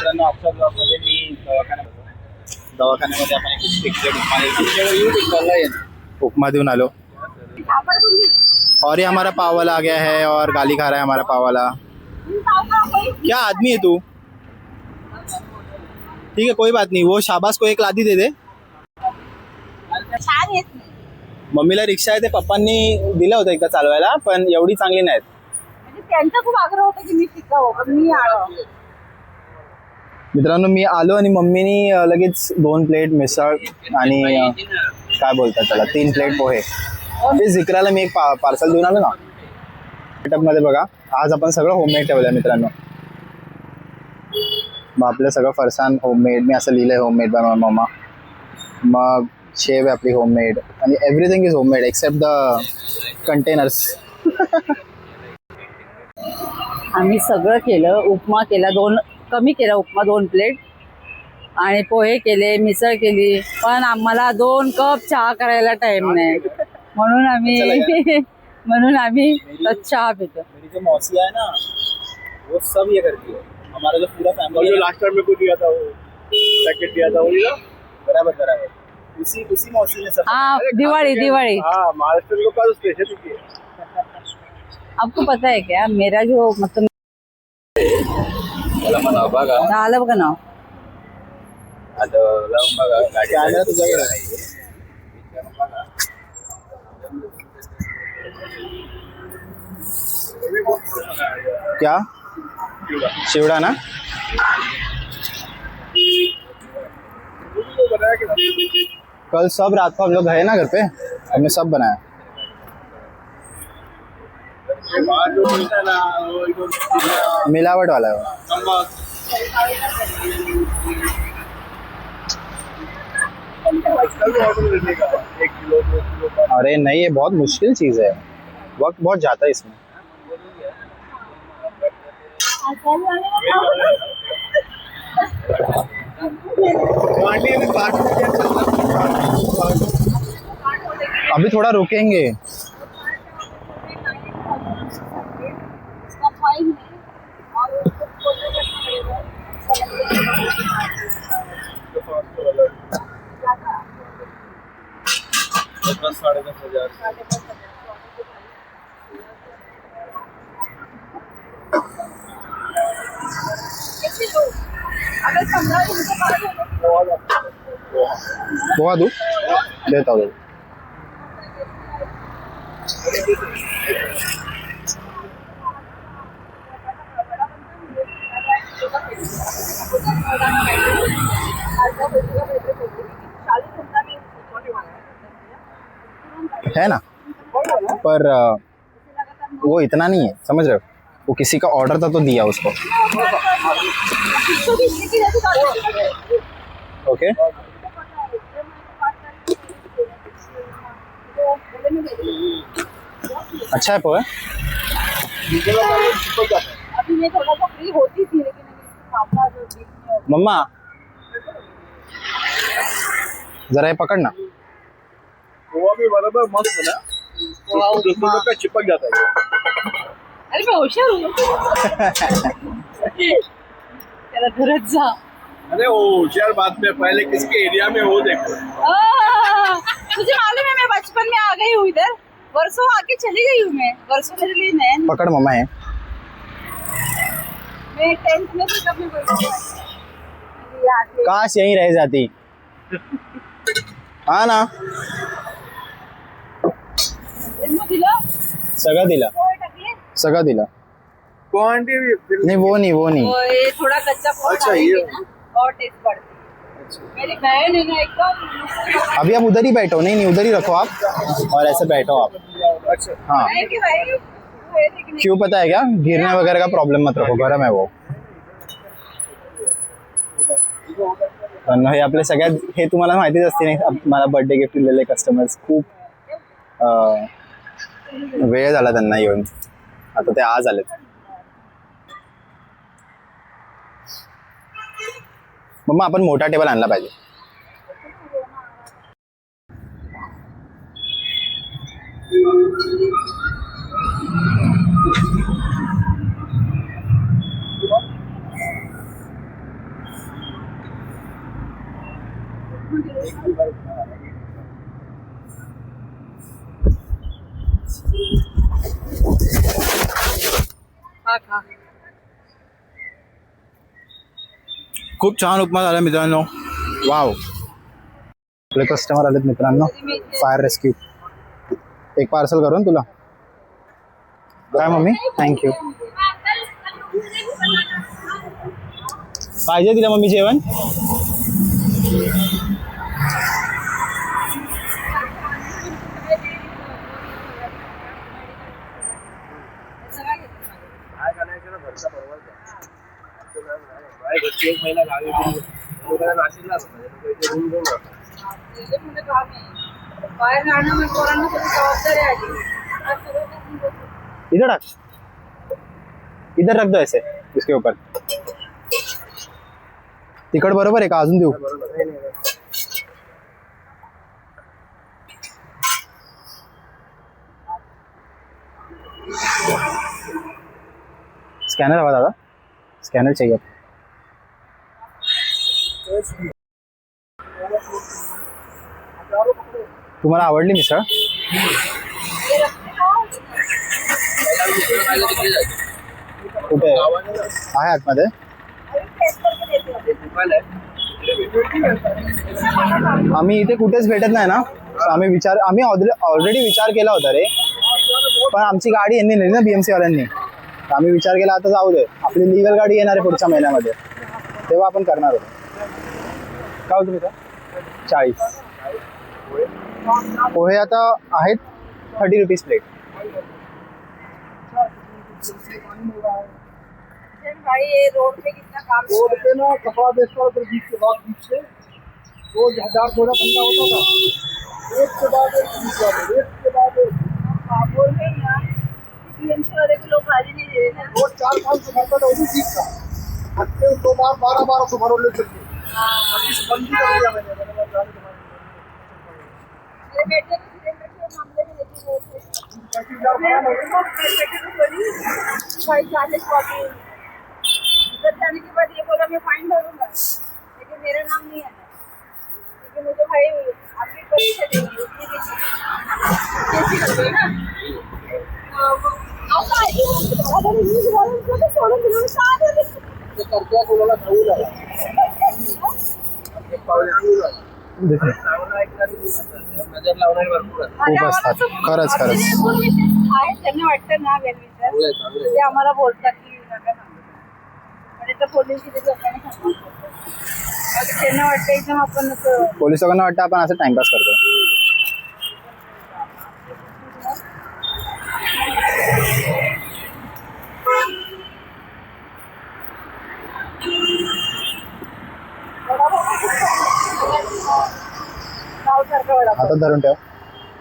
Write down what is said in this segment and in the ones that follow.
मित्रांनो आजच्या ब्लॉगमध्ये मी दवाखान्यामध्ये आपण एक उपमा देऊन आलो और ये हमारा पाव वाला आ गया है और गाली खा रहा है हमारा पाव वाला। क्या आदमी है तू? ठीक है कोई बात नहीं, वो शाबाश को एक लादी दे दे। मम्मीला रिक्षा आहे ते पप्पांनी दिलं होतं एकदा चालवायला, पण एवढी चांगली नाहीत. त्यांचा खूप आग्रह होता की मी शिकावं, पण मी आलो. मित्रांनो मी आलो आणि मम्मीनी लगेच 2 प्लेट मिसळ आणि काय बोलतात त्याला 3 प्लेट पोहे. ते जिकराला मी एक पार्सल देऊन आलो ना. सेटअपमध्ये बघा आज आपण सगळं होममेड ठेवलं मित्रांनो. मग आपलं सगळं फरसाण होममेड, मी असं लिहिलंय होममेड बाय माय मम्मा. मग शेव आहे आपली होममेड आणि everything is homemade except the containers. आम्ही सगळं केलं. उपमा केला, 2 कमी केला उपमा 2 प्लेट आणि पोहे केले, मिसळ केली, पण आम्हाला 2 कप चहा करायला टाइम नाही, म्हणून आम्ही चहा पितो. मेरी जो मौसी है ना वो सब ये करती है. हमारा जो पूरा फैमिली जो लास्ट टाइम में को दिया था वो पैकेट दिया था वो बराबर उसी मौसी ने सब. हाँ दिवाली हाँ महाराष्ट्र लोग का स्पेशल है. आपको पता है क्या मेरा जो मतलब झालं बघा नाव क्या शिवड़ा ना. कल सब रात को हम लोग गए ना घर पे, हमने सब बनाया. मिलावट वाला है वो. अरे नहीं ये बहुत मुश्किल चीज है, वक्त बहुत जाता है इसमें. अभी थोड़ा रुकेंगे. पोहा दूं? देता हूँ. है ना, पर वो इतना नहीं है, समझ रहे हो. वो किसी का ऑर्डर था तो दिया उसको. ओके अच्छा है पोहा. मम्मा जरा ये पकड़ ना. पोहा भी बराबर मस्त ना. पोहा का चिपक जाता है. अरे मैं होशियार हूँ. तेरा घरच जा. अरे वो होशियार बात में पहले किसके एरिया में हो देखो. तुझे मालूम है मैं बचपन में आ गई हूँ इधर, वर्षों आके चली गई हूँ. मैं वर्षों मेरे लिए नया. पकड़ मम्मा है. मैं 10th में थी तब मैं काश यहीं रह जाती. हाँ ना सगळं दिला. सगळं दिला. क्वांटिटी नहीं वो नहीं ये थोड़ा कच्चा पोहा. अच्छा ये और टेस्ट बढ़ती है. मेरी बहन है ना एकदम. अभी आप उधर ही बैठो. नहीं उधर ही रखो आप और ऐसे बैठो आप. अच्छा हाँ क्यों पता है क्या, गिरने वगैरह का प्रॉब्लेम मत रखो, गरम है वो. पण हे आपले सगळ्यात हे तुम्हाला माहितीच असते नाही. मला बर्थडे गिफ्ट दिलेले कस्टमर्स खूप वेळ झाला त्यांना येऊन, आता ते आज आलेत. मम्मा आपण मोठा टेबल आणला पाहिजे. खा खा. खूप छान उपमा झाला मित्रांनो. वाव, आपले कस्टमर आलेत मित्रांनो. फायर रेस्क्यू एक पार्सल करून तुला काय मम्मी. थँक्यू. पाहिजे तिला मम्मी जेवण. काय करायचं ना घरचा परवडतो. घरची एक महिना गावी गेली. लोकांना नाशिकला असतं. लोकं इथे रूम घेऊन राहतात. बाहेर जाणं म्हणजे पोरांना सगळी जबाबदारी आली. आज सगळं करून बसलो. इधर रख, इधर रख दो ऐसे इसके ऊपर. तिकड बरोबर आहे का अजून देऊ. स्कॅनर हवा दादा. स्कॅनर चाहिए. तुम्हाला आवडली मिसळ. कुठे आहे आतमध्ये. आम्ही इथे कुठेच भेटत नाही ना. आम्ही ऑलरेडी विचार केला होता रे, पण आमची गाडी यांनी नेली ना BMC वाल्यांनी. आम्ही विचार केला आता जाऊ दे, आपली लिगल गाडी येणार आहे पुढच्या महिन्यामध्ये, तेव्हा आपण करणार होतो. काय होतं मित्र. 40 पोहे आता आहेत 30 रुपीज प्लेट. भाई ये रोड पे कितना काम रोड पे ना कपड़ा बेचता था, बीच के बाद बीच से 2000 थोड़ा बंदा होता था. एक के बाद एक आप बोल रहे हैं ना BMC वाले को लोग गाड़ी नहीं दे रहे ना. वो 4-500 भरता था, वो भी ठीक था. हफ्ते में 2 बार 1200 भरो ले चलते. बंदी कर दिया मैंने. ये बेटे को सिलेंडर के मामले में लेके गए थे. भाई 40 कॉपी इधर जाने के बाद ये बोला मैं फाइन भरूंगा, लेकिन मेरा नाम नहीं आया. क्योंकि मुझे भाई आपकी परीक्षा देनी है, कैसी कर गई ना. आता है अगर न्यूज़ वालों को तो छोड़ो, जिन्होंने सारे तो करते कोणाला खाऊ लागला. एक पावले आणू लागला. लावणार ऐकणारी नजर लावणारी भरपूर आहे. खूप असतात. खरंच खरंच. त्यांना वाटतं ना वेलविसर ते आम्हाला बोलतात की नका सांगू, पण इथं पोलीस किती लोकांनी सांगू. त्यांना वाटतं एकदम आपण असं पोलीस लोकांना वाटतं आपण असं टाइमपास करतो. गावसारखं वडापाव. आता धरून ठेव,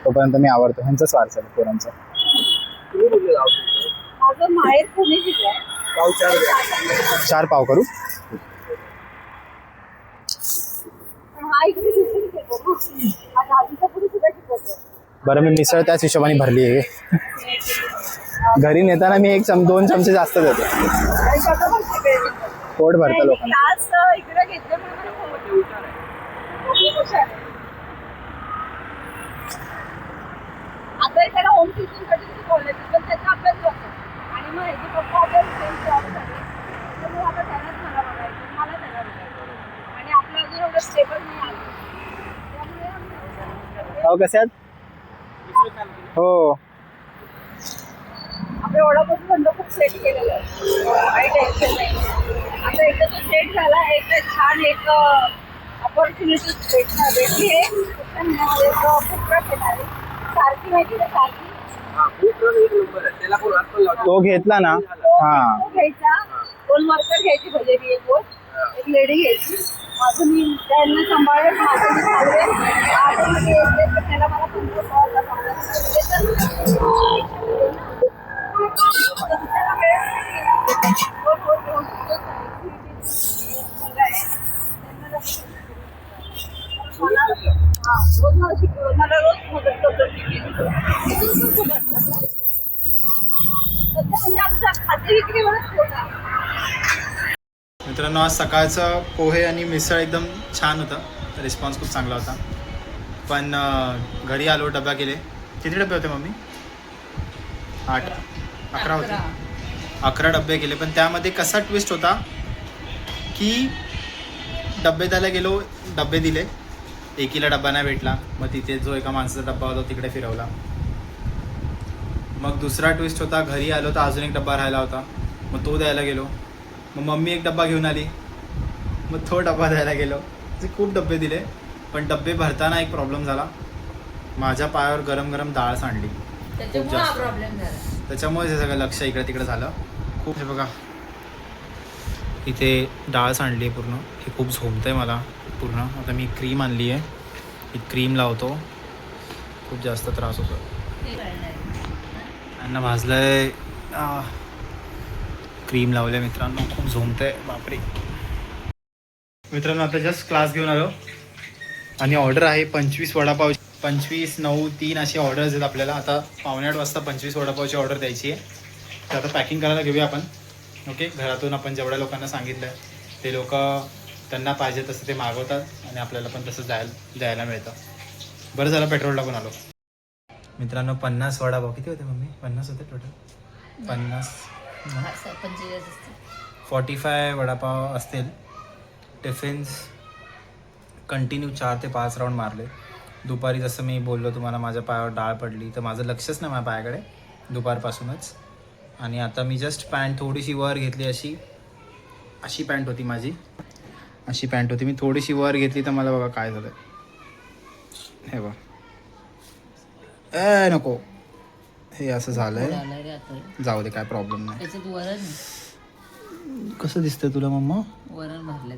तोपर्यंत मी आवडतो ह्यांचंच वारसा पोरांचं. तुम्ही कुठले गाव? माझं माहेर पुणे जिल्हा आहे. गाव 4 द्या. 4 पाव करू. पण हा इकडे शिक्षण घेतो ना, हा दहावीचा पुढे सुद्धा शिकवतो. बरं, मी मिसळ त्याच हिशोबाने भरली आहे. घरी नेताना मी 2 चमचे जास्त देतो. आणि कसं पण शिकायचं. पोट भरतं लोकांना. क्लास इकडे घेतले म्हणून हुशार आहे. आता त्याला होम टीचिंगसाठी किती बोलायचं, पण त्याचा अभ्यास होतो. आणि मग ह्याचे पप्पा आपल्याला सेम जॉबसाठी, तर मग आता त्यालाच मला बघायचं, मला त्याला बघायचं. आणि आपलं अजून एवढं स्टेबल नाही आलं, त्यामुळे हो कसे आहात. हो आपल्या वडापावचं धंदा खूप सेट केलेलं आहे, काही टेन्शन नाही. आता एकदा तो सेट झाला, एकदा छान एक अपॉर्च्युनिटी भेटली आहे. पुढच्या महिन्यामध्ये खूप वेळ येणार आहे. सारखी माहिती आहे, सारखी हा, खूप रन एक नंबर आहे. त्याला कोण आजकाल लावतो. तो घेतला ना. हा, तो घ्यायचा, 2 वर्कर घ्यायची भजेरी, एक लेडी घ्यायची. माझं मी त्यांना सांभाळले, माझं मी चालले. आता मी येते तर त्याला मला 15 सोळाचा सांभाळायला मला रोज मदत करतो. म्हणजे आमचा खाद्य विक्रीवरच होता. मित्रांनो, आज सकाळचं पोहे आणि मिसळ एकदम छान होतं. रिस्पॉन्स खूप चांगला होता. पण घरी आलो, डबा केले. किती डबे होते मम्मी? 11 होते. 11 डबे केले. पण त्यामध्ये कसा ट्विस्ट होता की डबे द्यायला गेलो, डबे दिले, एकीला डबा नाही भेटला. मग तिथे जो एका माणसाचा डबा होता तिकडे फिरवला. मग दुसरा ट्विस्ट होता, घरी आलो तर अजून एक डबा राहिला होता, मग तो द्यायला गेलो. मग मम्मी एक डबा घेऊन आली, मग तो डबा द्यायला गेलो. असे खूप डबे दिले. पण डबे भरताना एक प्रॉब्लेम झाला, माझ्या पायावर गरम गरम डाळ सांडली. खूप जास्त प्रॉब्लेम झाला. त्याच्यामुळे हे सगळं लक्ष इकडे तिकडे झालं खूप. हे बघा इथे डाळ सांडली आहे पूर्ण. हे खूप झोमतं आहे मला पूर्ण. आता मी क्रीम आणली आहे, ही क्रीम लावतो. खूप जास्त त्रास होतो. अन्न भाजलं आहे, क्रीम लावलं आहे मित्रांनो. खूप झोमतं आहे बापरे. मित्रांनो आता जस्ट क्लास घेऊन आलो आणि ऑर्डर आहे 25 वडापाव. 25, 9, 3 अशी ऑर्डर्स आहेत आपल्याला. आता 7:45 वाजता 25 वडापावची ऑर्डर द्यायची आहे. तर आता पॅकिंग करायला घेऊया आपण. ओके, घरातून आपण जेवढ्या लोकांना सांगितलं आहे ते लोक त्यांना पाहिजे तसं ते मागवतात आणि आपल्याला पण तसं द्यायला मिळतं. बरं झालं पेट्रोल टाकून आलो. मित्रांनो 50 वडापाव किती होते मम्मी? 50 होते टोटल? 50 45 वडापाव असतील. टिफिन्स कंटिन्यू 4 ते 5 राऊंड मारले. दुपारी जसं मी बोललो तुम्हाला, माझ्या पायावर डाळ पडली तर माझं लक्षच नाही माझ्या पायाकडे दुपारपासूनच. आणि आता मी जस्ट पॅन्ट थोडीशी वर घेतली. अशी पॅन्ट होती माझी, अशी पॅन्ट होती. मी थोडीशी वर घेतली तर मला बघा काय झालं. हे बघ, नको, हे असं झालंय. जाऊ दे, काय प्रॉब्लेम नाही. कसं दिसतंय तुला मम्मा? वरण भरले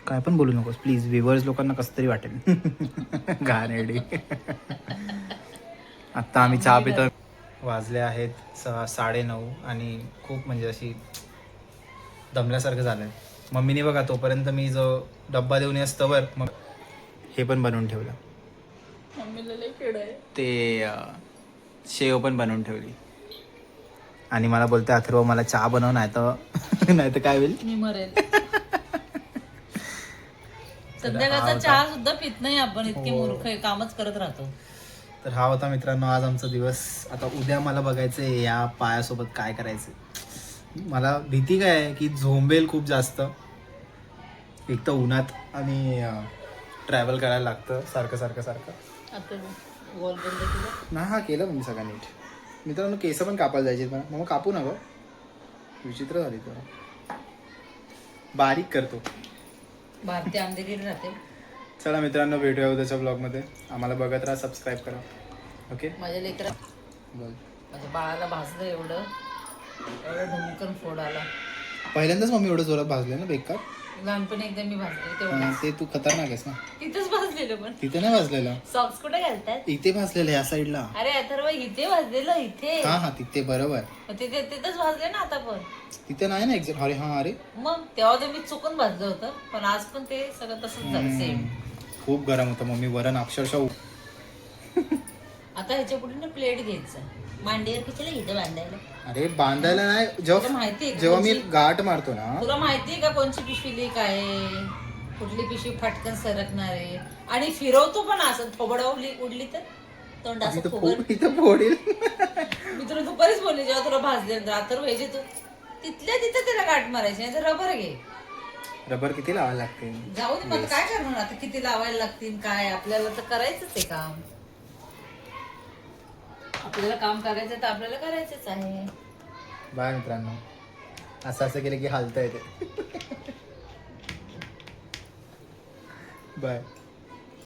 काय पण बोलू नकोस प्लीज. व्ह्युअर्स लोकांना कसं तरी वाटेल. घाणेरडी. आत्ता आम्ही चहा पितो. वाजले आहेत 9:30 आणि खूप म्हणजे अशी दमल्यासारखं झालं आहे. मम्मीने बघा तोपर्यंत मी जो डब्बा देऊन असतं मग हे पण बनवून ठेवलं. ते शेव पण बनवून ठेवली. आणि मला बोलते अथर्व मला चहा बनव, नाही तर काय होईल, मी मरेल. संध्याकाळचा चहा सुद्धा पित नाही आपण, इतके मूर्ख आहे, कामच करत राहतो. तर हा होता मित्रांनो आज आमचा दिवस. आता उद्या मला बघायचंय या पायासोबत काय करायचं. मला भीती काय आहे की झोंबेल खूप जास्त. एक तर उन्हात आणि ट्रॅव्हल करायला लागतं सारखं. नाही, हा केलं म्हणजे सगळं नीट. मित्रांनो केस पण कापायला जायचे मला. मग कापू ना गं, विचित्र झाली तर. बारीक करतो. भारतीय अंधेरीत राहते. चला मित्रांनो भेटूया उद्याच्या ब्लॉगमध्ये. आम्हाला बघत राहा, सबस्क्राईब करा. ओके. माझ्या लेकरा बोल. माझ्या बाळाला भाजलं एवढं ढमकन फोड आला. पहिल्यांदाच मम्मी एवढं जोरात भाजलं ना बेकार. लहानपणी एकदा मी भाजले तेवढं. ते तू खतरनाक आहेस ना. तिथेच भाजलेलं, पण तिथे नाही भाजलेलं, सॉक्स कुठे घालतात? इथे भाजलेलं या साईडला. अरे अथर्व इथे भाजलेलं, इथे. हा तिथे बरोबर. तिथेच भाजले ना आता पण. तिथे नाही ना एक्झॅक्ट. अरे मग तेव्हा तर मी चुकून भाजलं होतं, पण आज पण ते सगळं तसंच झालं सेम. खूप गरम होतं मम्मी. वरण अक्षरशः. आता ह्याच्या पुढे ना प्लेट घ्यायचं, मांडीवर कशाला इथं बांधायला. अरे बांधायला नाही, तुला माहितीये का जेव्हा मी कोणची- गाठ मारतो ना. तुला माहितीये का कोणची पिशवी लीक आहे, कुठली पिशवी फटकन सरकणार आहे, आणि फिरवतो पण असं थोबडावली उडली तर तोंड असं फुगल. इथं फोडील. मी तुला दुपारीच बोलले जेव्हा तुला भाजल्यानंतर, आता व्हायचे तू तिथल्या तिथं त्याला गाठ मारायची, नाही तर रबर घे. रबर किती लावायला लागते? जाऊ दे, मग काय करणार आता, किती लावायला लागतील काय, आपल्याला तर करायचंच आहे काम. आपल्याला काम करायचं तर आपल्याला करायचंच आहे. बाय मित्रांनो. असं केलं की हालता येते. बाय.